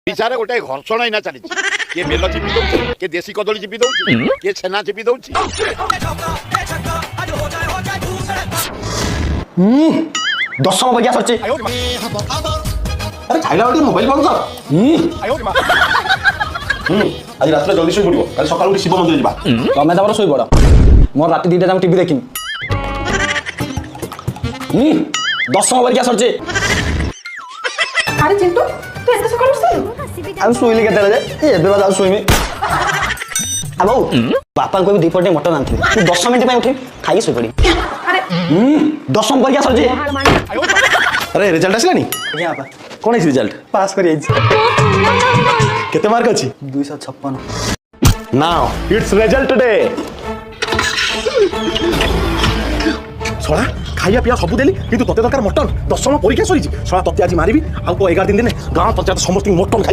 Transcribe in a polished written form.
विचार गोटे घर्षण ही चली किए बेल चिपी दौर किए देशी कदली चिपी दौर किए छेना चिपी दौर 10 बगिया सरचे अरे खाइला बेटे मोबाइल बंद कर आज रात जल्दी शोई पड़ो कल सकाळ शिव मंदिर जा तमें तमर शोई पड़ मोर रात 2टा जाम टीवी देखिनी 10 बगिया सरचे अरे चिंटू तू ऐसे सकाळ उठছিস हम सोइली केते रे ए एबे बाद सोइमी आबो बापा को भी दीपटे मटन आनथि तू 10 मिनिट पे उठी खाई सोई पड़ी अरे 10 बगिया सरचे अरे रिजल्ट आसलानी आज्ञा आपा कोन है रिजल्ट पास करी केते मार्क अछि 256 नाउ इट्स रिजल्ट डे सोळा खाइया पिया सब देली किंतु तते दरकार मटन 10 परीक्षा सरी सोळा तते आज मारिबी आ को 11 दिन गांव पंचायत समस्त मटन